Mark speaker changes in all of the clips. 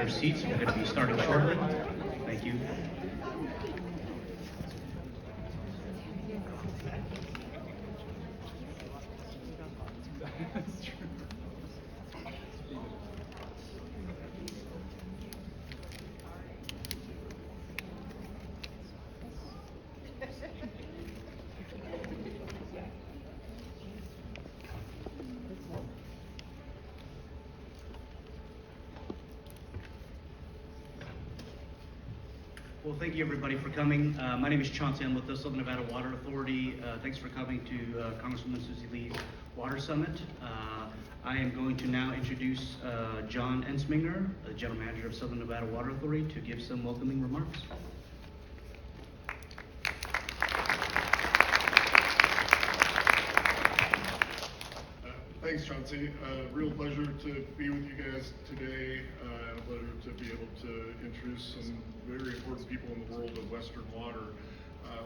Speaker 1: your seats. We're going to be starting shortly. Thank you. Well, thank you everybody for coming. My name is Chauncey. I'm with the Southern Nevada Water Authority. Thanks for coming to Congresswoman Susie Lee's Water Summit. I am going to now introduce John Entsminger, the General Manager of Southern Nevada Water Authority, to give some welcoming remarks.
Speaker 2: Thanks, Chauncey. Real pleasure to be with you guys today, and a pleasure to be able to introduce some very important people in the world of Western water.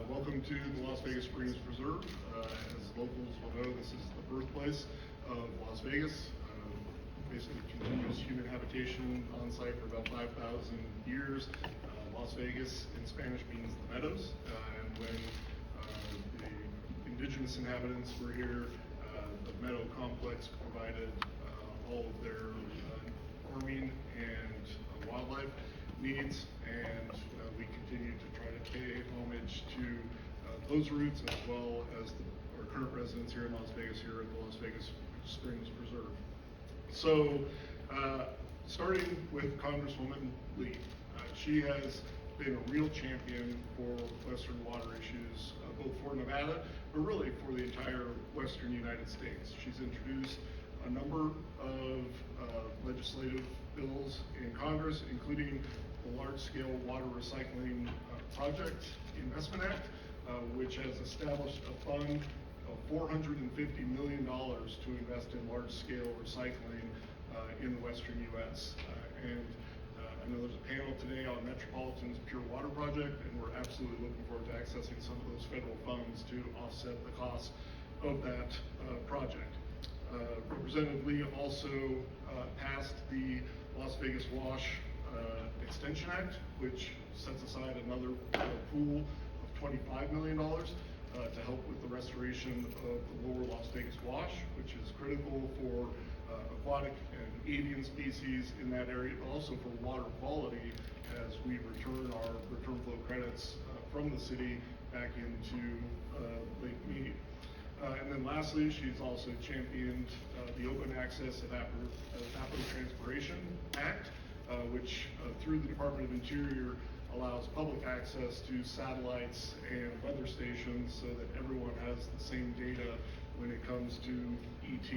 Speaker 2: Welcome to the Las Vegas Springs Preserve. As locals will know, this is the birthplace of Las Vegas. Basically continuous human habitation on site for about 5,000 years. Las Vegas in Spanish means the meadows, and when the indigenous inhabitants were here, the meadow complex provided all of their farming and wildlife needs, and we continue to try to pay homage to those roots, as well as our current residents here in Las Vegas, here at the Las Vegas Springs Preserve. So, starting with Congresswoman Lee, she has been a real champion for Western water issues, both for Nevada, but really for the entire Western United States. She's introduced a number of legislative bills in Congress, including the large-scale water recycling project investment act, which has established a fund of $450 million to invest in large-scale recycling in the Western U.S. I know there's a panel today on Metropolitan's Pure Water Project, and we're absolutely looking forward to accessing some of those federal funds to offset the cost of that project. Representative Lee also passed the Las Vegas Wash Extension Act, which sets aside another pool of $25 million to help with the restoration of the lower Las Vegas Wash, which is critical for aquatic and avian species in that area, but also for water quality as we return our return flow credits from the city back into Lake Mead. And then lastly, she's also championed the Open Access Evapotranspiration Act, which through the Department of Interior allows public access to satellites and weather stations so that everyone has the same data when it comes to ET.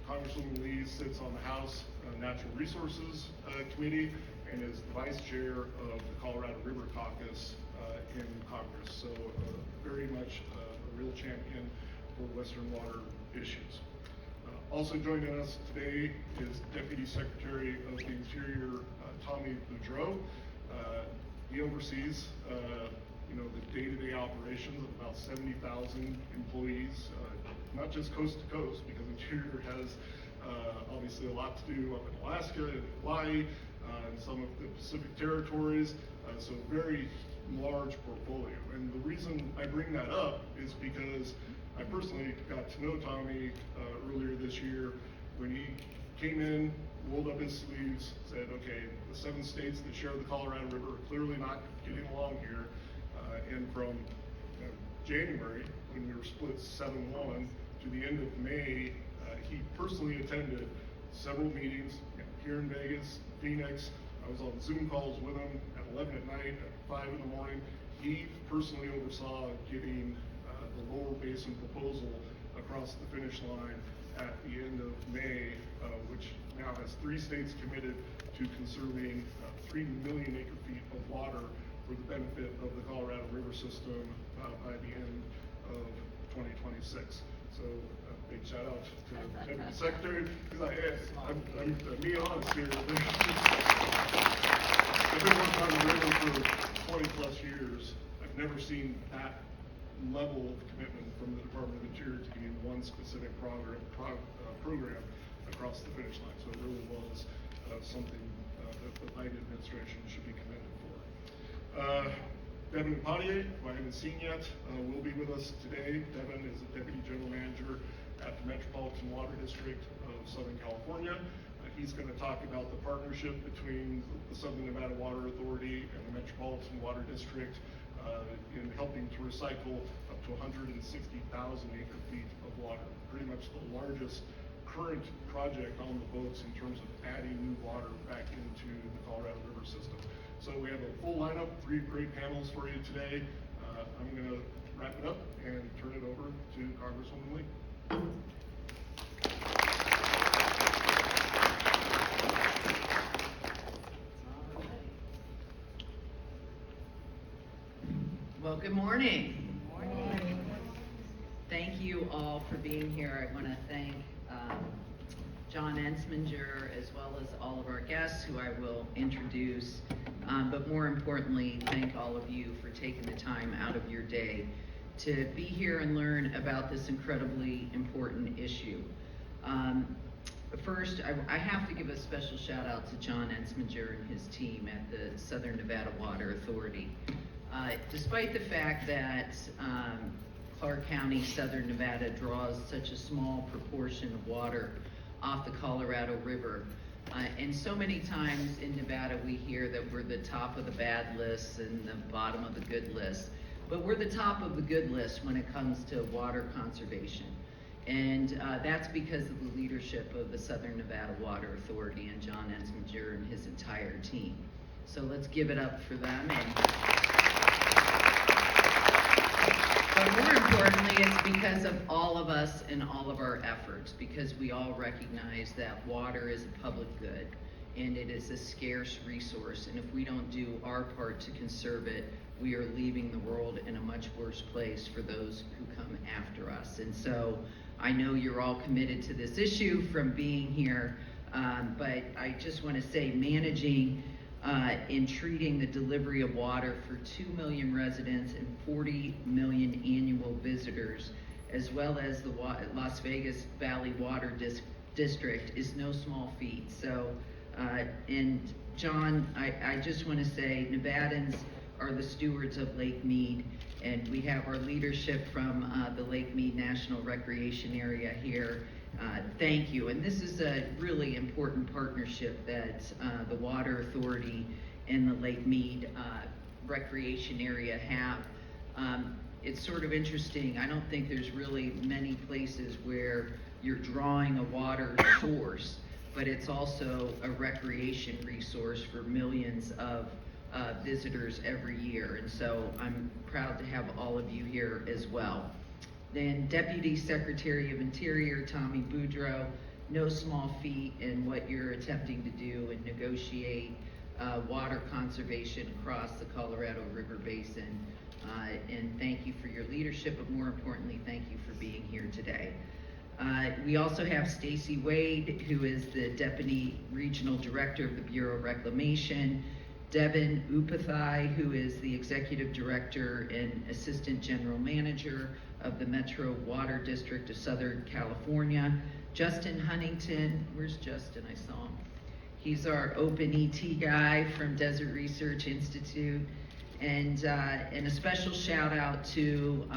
Speaker 2: Congresswoman Lee sits on the House Natural Resources Committee and is the Vice Chair of the Colorado River Caucus in Congress. So very much a real champion for Western water issues. Also joining us today is Deputy Secretary of the Interior, Tommy Beaudreau. He oversees the day-to-day operations of about 70,000 employees, not just coast to coast, because Interior has obviously a lot to do up in Alaska and Hawaii and some of the Pacific territories, so very large portfolio. And the reason I bring that up is because I personally got to know Tommy earlier this year when he came in, rolled up his sleeves, said, okay, the 7 states that share the Colorado River are clearly not getting along here. And from January, when we were split 7-1, to the end of May, he personally attended several meetings here in Vegas, Phoenix. I was on Zoom calls with him at 11 at night, at 5 in the morning. He personally oversaw getting the Lower Basin proposal across the finish line at the end of May, which now has 3 states committed to conserving 3 million acre-feet of water for the benefit of the Colorado River system by the end of 2026. So big shout out to the Deputy Secretary. He's like, hey, I'm being honest here. I've been working on the river for 20 plus years. I've never seen that level of commitment from the Department of Interior to getting one specific program across the finish line. So it really was something that the Biden administration should be commended for. Devin Potier, who I haven't seen yet, will be with us today. Devin is the Deputy General Manager at the Metropolitan Water District of Southern California. He's going to talk about the partnership between the Southern Nevada Water Authority and the Metropolitan Water District in helping to recycle up to 160,000 acre-feet of water. Pretty much the largest current project on the books in terms of adding new water back into the Colorado River system. So we have a full lineup, 3 great panels for you today. I'm going to wrap it up and turn it over to Congresswoman Lee.
Speaker 3: Well, good morning. Good morning. Thank you all for being here. I want to thank John Entsminger as well as all of our guests who I will introduce, but more importantly, thank all of you for taking the time out of your day to be here and learn about this incredibly important issue. First, I have to give a special shout out to John Entsminger and his team at the Southern Nevada Water Authority. Despite the fact that Clark County, Southern Nevada draws such a small proportion of water off the Colorado River, and so many times in Nevada we hear that we're the top of the bad list and the bottom of the good list, but we're the top of the good list when it comes to water conservation. And that's because of the leadership of the Southern Nevada Water Authority and John Entsminger and his entire team. So let's give it up for them. But more importantly, it's because of all of us and all of our efforts, because we all recognize that water is a public good and it is a scarce resource. And if we don't do our part to conserve it, we are leaving the world in a much worse place for those who come after us. And so I know you're all committed to this issue from being here, but I just want to say managing in treating the delivery of water for 2 million residents and 40 million annual visitors, as well as the Las Vegas Valley Water District, is no small feat. So, and John, I just want to say Nevadans are the stewards of Lake Mead, and we have our leadership from the Lake Mead National Recreation Area here. Thank you. And this is a really important partnership that the Water Authority and the Lake Mead Recreation Area have. It's sort of interesting. I don't think there's really many places where you're drawing a water source, but it's also a recreation resource for millions of visitors every year. And so I'm proud to have all of you here as well. Then Deputy Secretary of Interior Tommy Beaudreau, no small feat in what you're attempting to do and negotiate water conservation across the Colorado River Basin. And thank you for your leadership, but more importantly, thank you for being here today. We also have Stacy Wade, who is the Deputy Regional Director of the Bureau of Reclamation, Devin Upathai, who is the Executive Director and Assistant General Manager of the Metro Water District of Southern California, Justin Huntington, where's Justin? I saw him. He's our Open ET guy from Desert Research Institute, and a special shout out to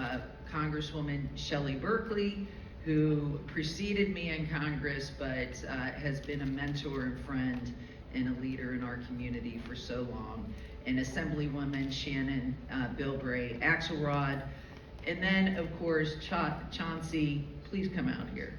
Speaker 3: Congresswoman Shelley Berkeley, who preceded me in Congress, but has been a mentor and friend and a leader in our community for so long, and Assemblywoman Shannon Bilbray Axelrod, and then of course Chauncey, please come out here.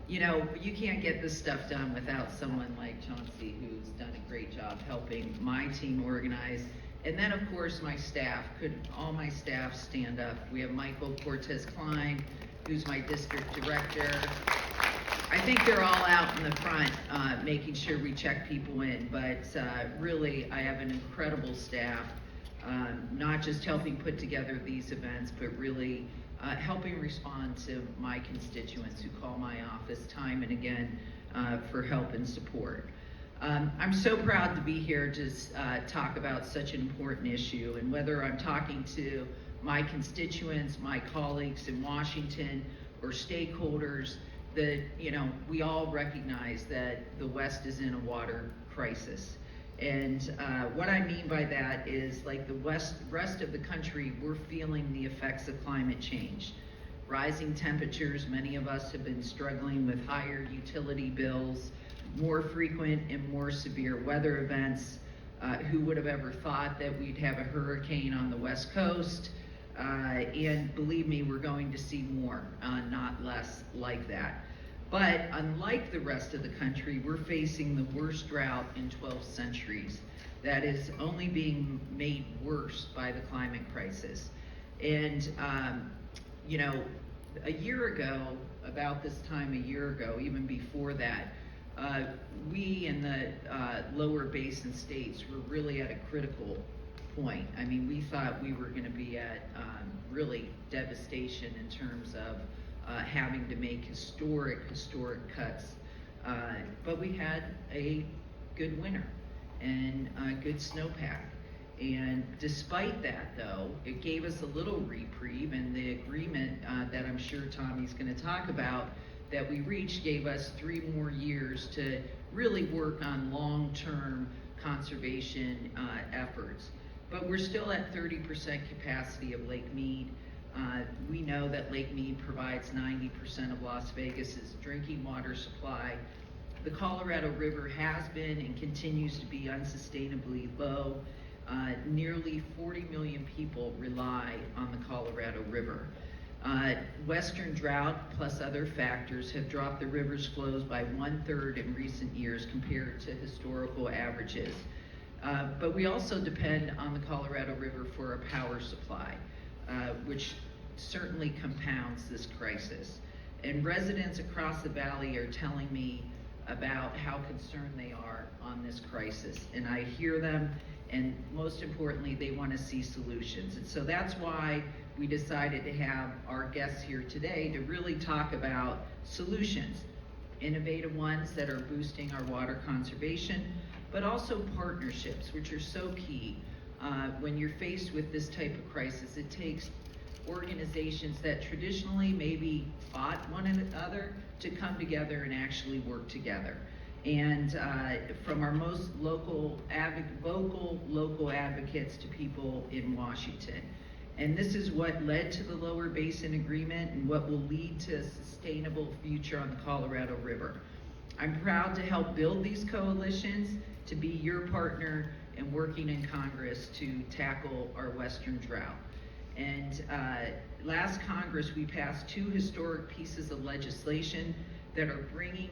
Speaker 3: You know, you can't get this stuff done without someone like Chauncey, who's done a great job helping my team organize. And then of course my staff, could all my staff stand up? We have Michael Cortez Klein, who's my district director. I think they're all out in the front making sure we check people in, but really I have an incredible staff, not just helping put together these events, but really helping respond to my constituents who call my office time and again for help and support. I'm so proud to be here to talk about such an important issue, and whether I'm talking to my constituents, my colleagues in Washington, or stakeholders, we all recognize that the West is in a water crisis. And what I mean by that is, like the rest of the country, we're feeling the effects of climate change. Rising temperatures, many of us have been struggling with higher utility bills, more frequent and more severe weather events. Who would have ever thought that we'd have a hurricane on the West Coast? And believe me, we're going to see more, not less like that. But unlike the rest of the country, we're facing the worst drought in 12 centuries. That is only being made worse by the climate crisis. And, a year ago, about this time a year ago, even before that, we in the lower basin states were really at a critical point. I mean, we thought we were gonna be at really devastation in terms of having to make historic cuts. But we had a good winter and a good snowpack. And despite that, though, it gave us a little reprieve, and the agreement that I'm sure Tommy's gonna talk about that we reached gave us 3 more years to really work on long-term conservation efforts. But we're still at 30% capacity of Lake Mead. We know that Lake Mead provides 90% of Las Vegas's drinking water supply. The Colorado River has been and continues to be unsustainably low. Nearly 40 million people rely on the Colorado River. Western drought plus other factors have dropped the river's flows by 1/3 in recent years compared to historical averages. But we also depend on the Colorado River for a power supply, which certainly compounds this crisis. And residents across the valley are telling me about how concerned they are on this crisis. And I hear them, and most importantly, they want to see solutions. And so that's why we decided to have our guests here today to really talk about solutions, innovative ones that are boosting our water conservation, but also partnerships, which are so key. When you're faced with this type of crisis, it takes organizations that traditionally maybe fought one another to come together and actually work together. And from our most vocal local advocates to people in Washington. And this is what led to the Lower Basin Agreement and what will lead to a sustainable future on the Colorado River. I'm proud to help build these coalitions, to be your partner in working in Congress to tackle our Western drought. And last Congress, we passed 2 historic pieces of legislation that are bringing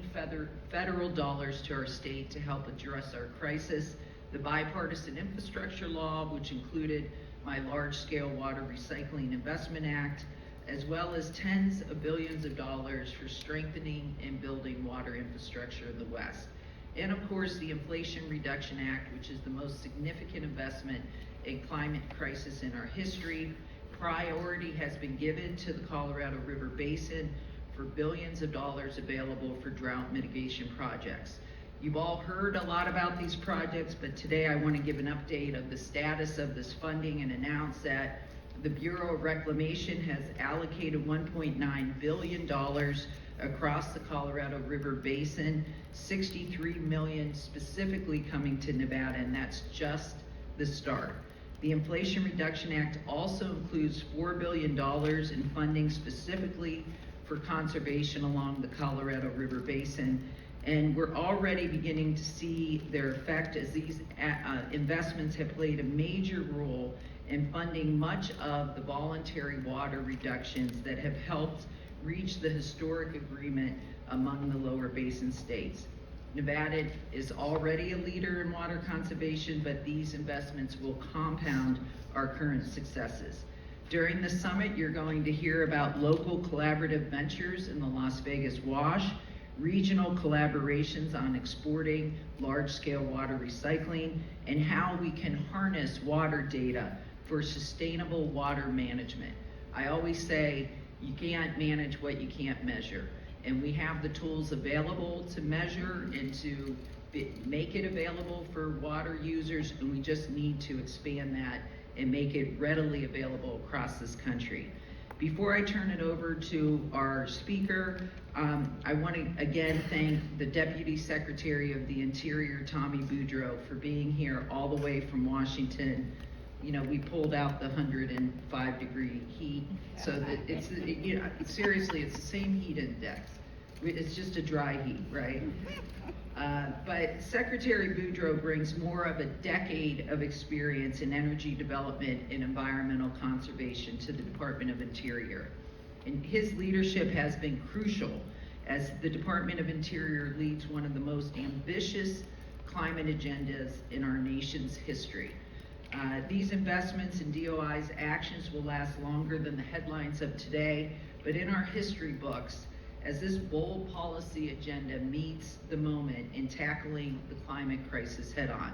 Speaker 3: federal dollars to our state to help address our crisis. The Bipartisan Infrastructure Law, which included my Large-Scale Water Recycling Investment Act, as well as tens of billions of dollars for strengthening and building water infrastructure in the West. And of course, the Inflation Reduction Act, which is the most significant investment in climate crisis in our history. Priority has been given to the Colorado River Basin for billions of dollars available for drought mitigation projects. You've all heard a lot about these projects, but today I want to give an update of the status of this funding and announce that the Bureau of Reclamation has allocated $1.9 billion across the Colorado River Basin, 63 million specifically coming to Nevada, and that's just the start. The Inflation Reduction Act also includes $4 billion in funding specifically for conservation along the Colorado River Basin. And we're already beginning to see their effect as these investments have played a major role in funding much of the voluntary water reductions that have helped reach the historic agreement among the lower basin states. Nevada is already a leader in water conservation, but these investments will compound our current successes. During the summit, you're going to hear about local collaborative ventures in the Las Vegas Wash, regional collaborations on exporting large-scale water recycling, and how we can harness water data for sustainable water management. I always say you can't manage what you can't measure, and we have the tools available to measure and to make it available for water users, and we just need to expand that and make it readily available across this country. Before I turn it over to our speaker, I want to again thank the Deputy Secretary of the Interior, Tommy Beaudreau, for being here all the way from Washington. You know, we pulled out the 105-degree heat, so that it's, you know, seriously, it's the same heat index. It's just a dry heat, right? But Secretary Beaudreau brings more of a decade of experience in energy development and environmental conservation to the Department of Interior. And his leadership has been crucial as the Department of Interior leads one of the most ambitious climate agendas in our nation's history. These investments in DOI's actions will last longer than the headlines of today, but in our history books, as this bold policy agenda meets the moment in tackling the climate crisis head on.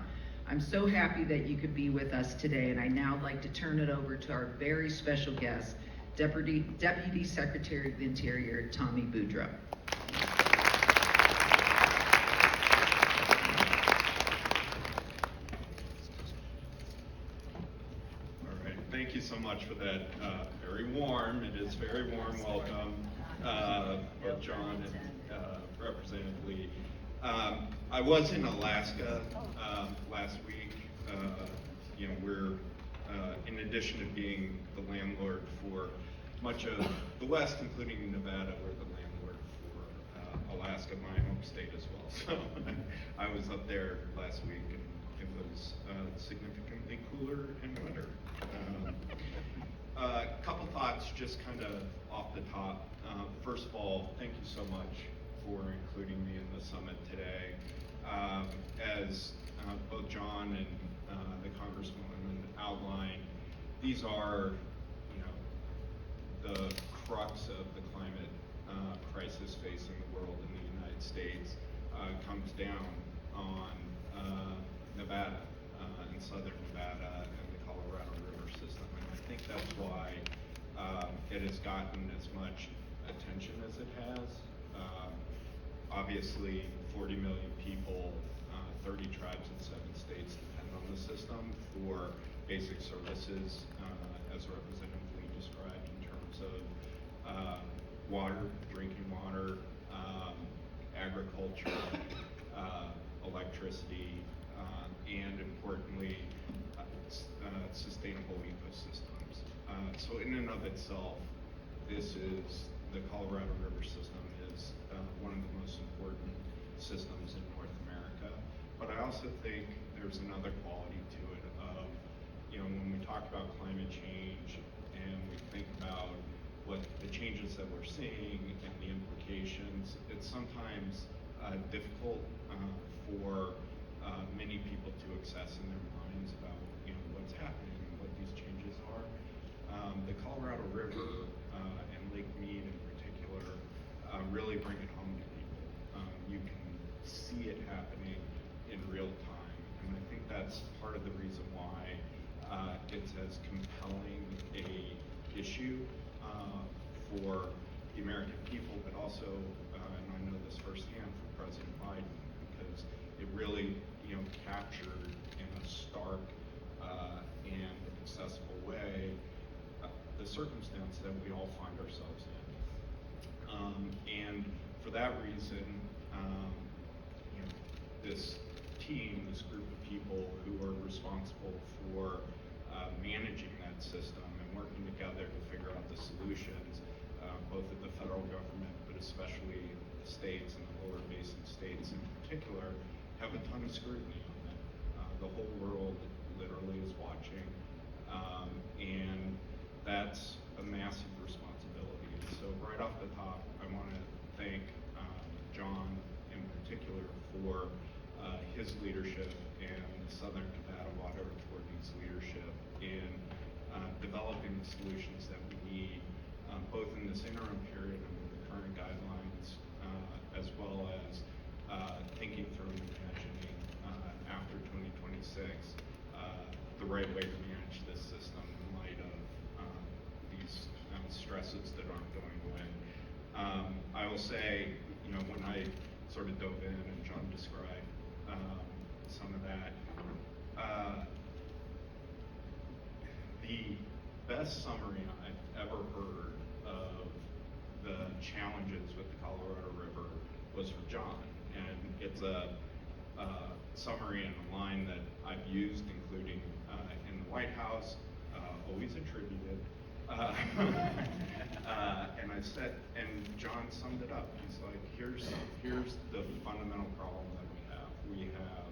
Speaker 3: I'm so happy that you could be with us today, and I now like to turn it over to our very special guest, Deputy Secretary of the Interior, Tommy Beaudreau.
Speaker 4: All right, thank you so much for that very warm, it is very warm welcome, both John and Representative Lee. I was in Alaska last week. You know, we're in addition to being the landlord for much of the West, including Nevada, we're the landlord for Alaska, my home state as well. So I was up there last week, and it was significantly cooler and wetter. A couple thoughts just kind of off the top. First of all, thank you so much for including me in the summit today. As both John and the Congresswoman outlined, these are, you know, the crux of the climate crisis facing the world in the United States. Comes down on Nevada, in southern Nevada, and the Colorado River system. And I think that's why it has gotten as much attention as it has. Obviously, 40 million people, 30 tribes in 7 states depend on the system for basic services, as Representative Lee described, in terms of water, drinking water, agriculture, electricity, and importantly, sustainable ecosystems. So in and of itself, the Colorado River system is one of the most important systems in North America. But I also think there's another quality to it of, you know, when we talk about climate change and we think about what the changes that we're seeing and the implications, it's sometimes difficult for many people to access in their minds about, you know, what's happening and what these changes are. The Colorado River and Lake Mead in particular really bring it home to people. You can see it happening in real time, and I think that's part of the reason why it's as compelling a issue for the American people, but also, and I know this firsthand, for President Biden, because it really, you know, captured in a stark and accessible way the circumstance that we all find ourselves in. And for that reason, you know, this team, this group of people who are responsible for managing that system and working together to figure out the solutions, both at the federal government, but especially the states and the lower basin states in particular, have a ton of scrutiny on it. The whole world literally is watching, and that's a massive responsibility. So right off the top, I want to thank John in particular for his leadership and Southern Nevada Water Authority's leadership in developing the solutions that we need, both in this interim period under the current guidelines, as well as thinking through and imagining after 2026 the right way to manage this system in light of these stresses that aren't going away. I will say, you know, when I sort of dove in and John described some of that, the best summary I've ever heard of the challenge challenges with the Colorado River was for John. And it's a summary and a line that I've used, including in the White House, always attributed. And I said, and John summed it up. He's like, here's the fundamental problem that we have. We have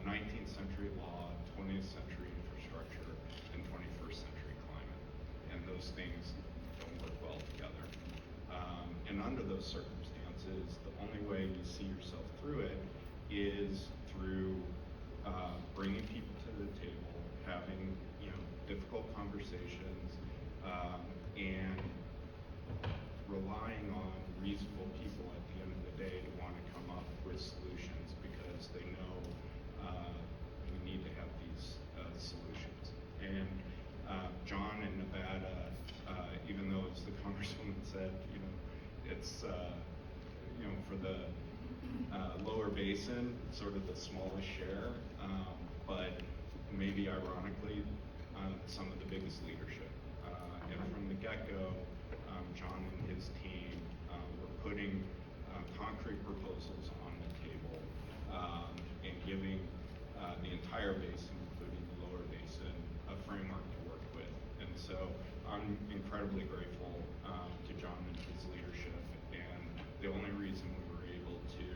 Speaker 4: 19th century law, 20th century infrastructure, and 21st century climate. And those things don't work well together. And under those circumstances, the only way you see yourself through it is through bringing people to the table, having difficult conversations, and relying on reasonable people at the end of the day to want to come up with solutions, because they know we need to have these solutions. And John in Nevada, even though, as the Congresswoman said, it's for the lower basin, sort of the smallest share, but maybe ironically, some of the biggest leadership. And from the get-go, John and his team were putting concrete proposals on the table and giving the entire basin, including the lower basin, a framework to work with. And so I'm incredibly grateful to John and his leadership. And the only reason we were able to,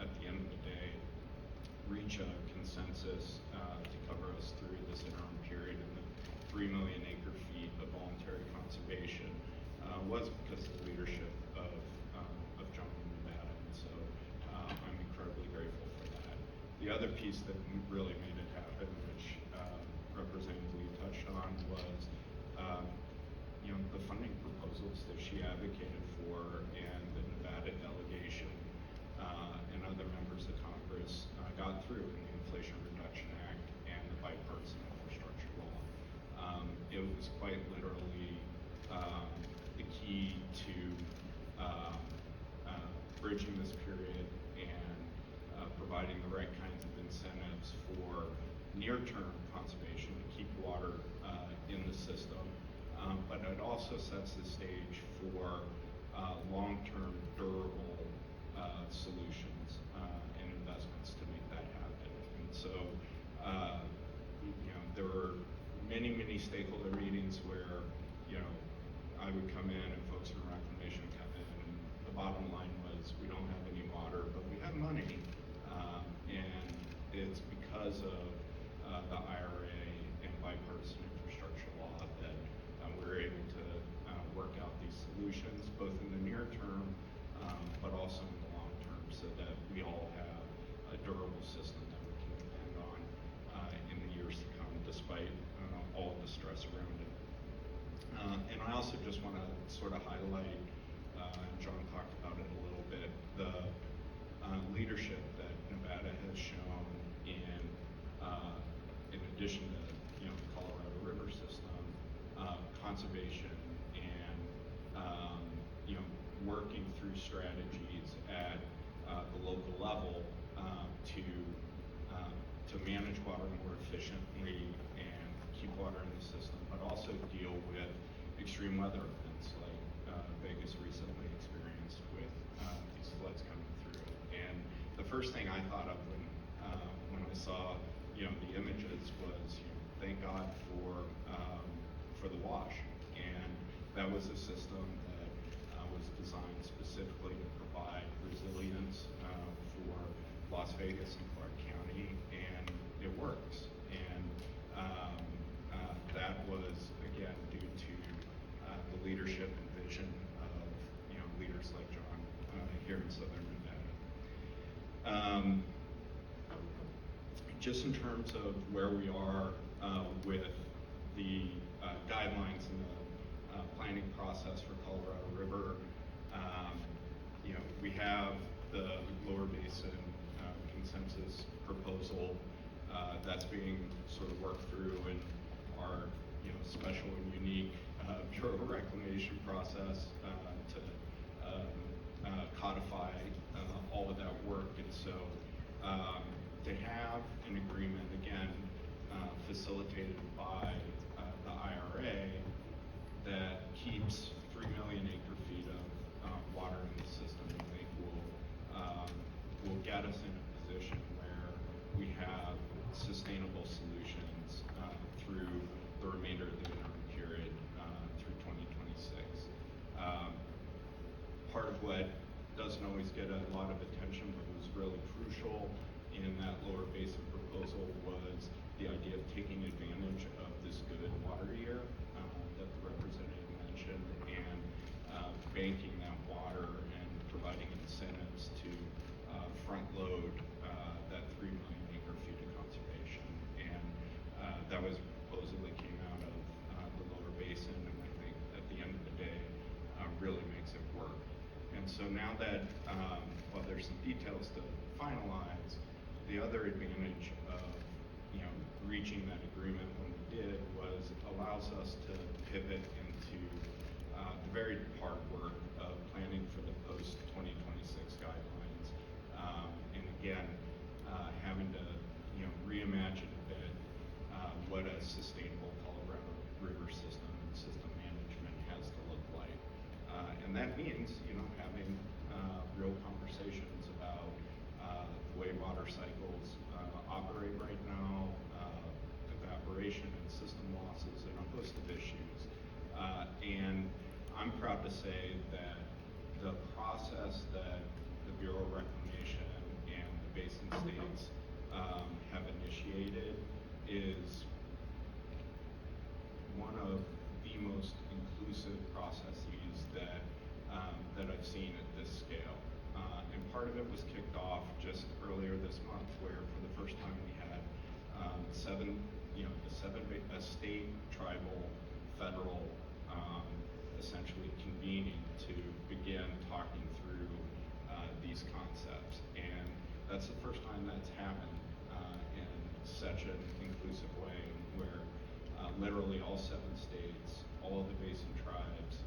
Speaker 4: at the end of the day, reach a consensus to cover us through this interim period and the 3 million acre feet of voluntary conservation was because of the leadership of John in Nevada. And so I'm incredibly grateful for that. The other piece that really made it happen, which Representative Lee touched on, was the funding proposals that she advocated for, and the Nevada delegation and other members of Congress got through in the Inflation Reduction Act and the bipartisan infrastructure law. It was quite literally the key to bridging this period and providing the right kinds of incentives for near-term conservation to keep water in the system, but it also sets the stage for long-term durable solutions and investments to make that happen. And so there were many stakeholder meetings where I would come in and folks from Reclamation would come in, and the bottom line was, we don't have any water, but we have money, and it's because of the IRA and bipartisan infrastructure law that we're able to work out these solutions, both in the near term, but also in the long term, so that we all have a durable system that we can depend on in the years to come, despite all of the stress around it. And I also just want to sort of highlight, John talked about it a little bit, the leadership that Nevada has shown in addition to the Colorado River system, conservation, and working through strategies at the local level to manage water more efficiently and keep water in the system, but also deal with extreme weather events like Vegas recently experienced with these floods coming through. And the first thing I thought of when I saw the images was thank God for the wash, and that was a system that was designed specifically to provide resilience for Las Vegas and Clark County, and it works. And that was, again, due to the leadership and vision of leaders like John here in Southern Nevada. Just in terms of where we are with the guidelines and the planning process for Colorado River, we have the lower basin consensus proposal that's being sort of worked through in our special and unique Bureau of Reclamation process to codify all of that work. And so to have an agreement, again, facilitated by the IRA that keeps 3 million acre feet of water in the system, I think will get us in a position where we have sustainable solutions through the remainder of the interim period through 2026. Part of what doesn't always get a lot of attention, but was really crucial in that lower basin proposal, was the idea of taking advantage of this good water year that the representative mentioned, and banking that water and providing incentives to front load that 3 million acre feet of conservation. And that was supposedly came out of the lower basin, and I think at the end of the day really makes it work. And so now that, while there's some details to finalize, the other advantage of, reaching that agreement when we did was allows us to pivot into the very hard work of planning for the post-2026 guidelines. And again, having to, reimagine a bit what a sustainable Colorado River system and system management has to look like. And that means, having real conversations about the way water cycles operate right now, evaporation and system losses, and a host of issues. And I'm proud to say that the process that the Bureau of Reclamation and the basin states have initiated is one of the most inclusive processes that I've seen at this scale. And part of it was kicked off just earlier this month, where for the first time we had a state, tribal, federal, essentially convening to begin talking through these concepts. And that's the first time that's happened in such an inclusive way, where literally all 7 states, all of the basin tribes,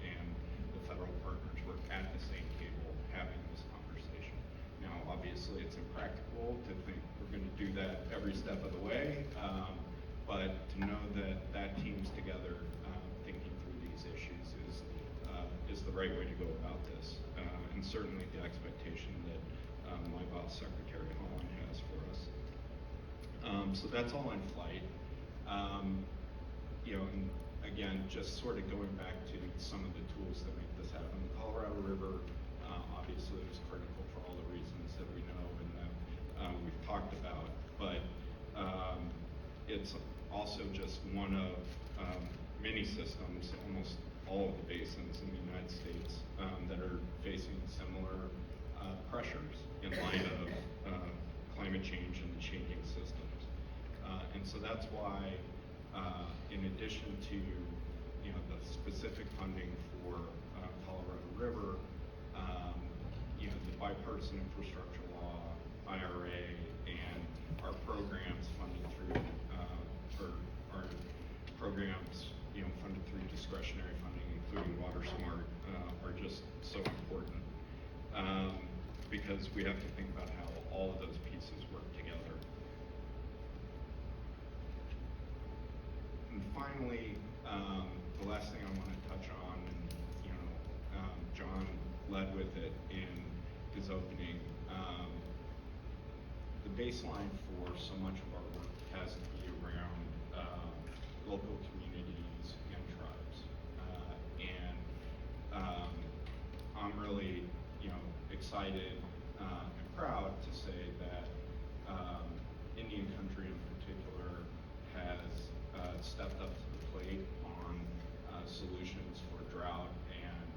Speaker 4: and the federal partners were at the same table having this conversation. Now, obviously, it's impractical to think we're going to do that every step of the way, but to know that that team's together thinking through these issues is the right way to go about this, and certainly the expectation that my boss, Secretary Holland, has for us. So that's all in flight. And again, just sort of going back to some of the tools that make this happen. The Colorado River obviously is critical for all the reasons that we know and that we've talked about, but it's also just one of many systems, almost all of the basins in the United States that are facing similar pressures in light of climate change and changing systems. And so that's why, in addition to the specific funding for Colorado River, the bipartisan infrastructure law, IRA, and our programs funded through our programs funded through discretionary funding, including Water Smart, are just so important because we have to think about how all of those pieces work together. And finally, the last thing I want to touch on, and John led with it in his opening, the baseline for so much of our work has to be around local communities and tribes. I'm really, excited and proud to say that Indian country in particular has stepped up to the plate on solutions for drought and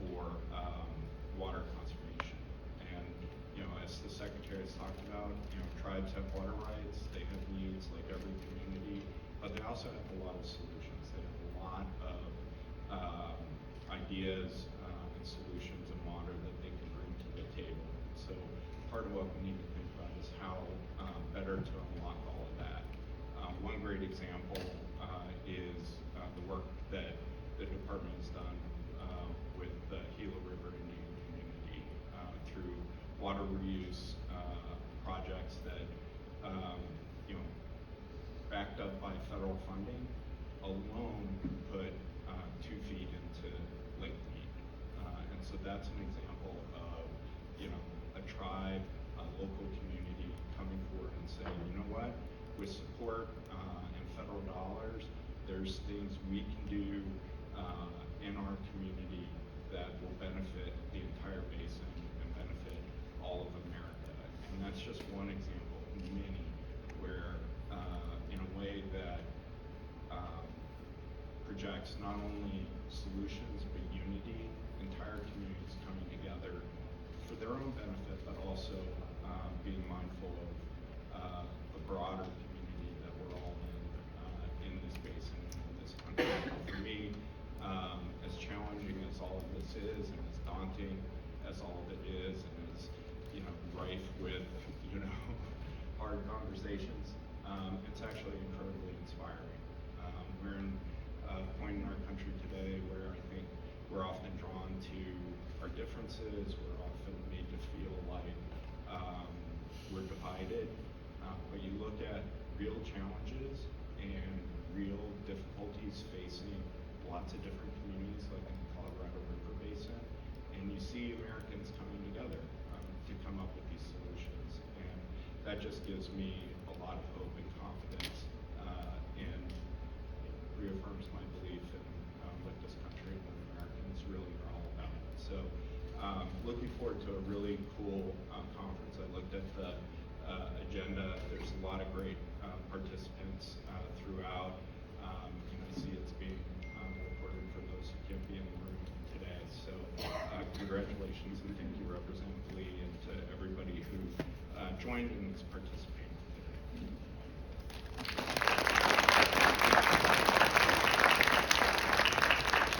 Speaker 4: for water conservation. And as the Secretary has talked about, tribes have water rights, they have needs like every community, but they also have a lot of solutions. They have a lot of ideas and solutions in water that they can bring to the table. So part of what we need to think about is how better to unlock all of that. One great example is the work that the department has done with the Gila River Indian community through water reuse projects that, backed up by federal funding, alone put 2 feet into Lake Mead. And so So that's an example of, you know, a tribe, a local community coming forward and saying, you know what, with support and federal dollars, there's things we can do in our community that will benefit the entire basin and benefit all of America. And that's just one example of many where, in a way that projects not only solutions but unity, entire communities coming together for their own benefit, but also being mindful of the broader community that we're all in this basin, in this country. For me, as challenging as all of this is, and as daunting as all of it is, and as, you know, rife with, you know, hard conversations, it's actually incredibly inspiring. We're in a point in our country today where I think we're often drawn to our differences, we're often made to feel like we're divided, but you look at real challenges and real difficulties facing lots of different communities like in the Colorado River Basin, and you see Americans coming together to come up with these solutions, and that just gives me a lot of hope and confidence, and reaffirms my belief in what this country and what Americans really are all about. So looking forward to a really cool conference. I looked at the agenda. There's a lot of great participants throughout, and I see it's being recorded for those who can't be in the room today. So congratulations and thank you, Representative Lee, and to everybody who joined in this participation.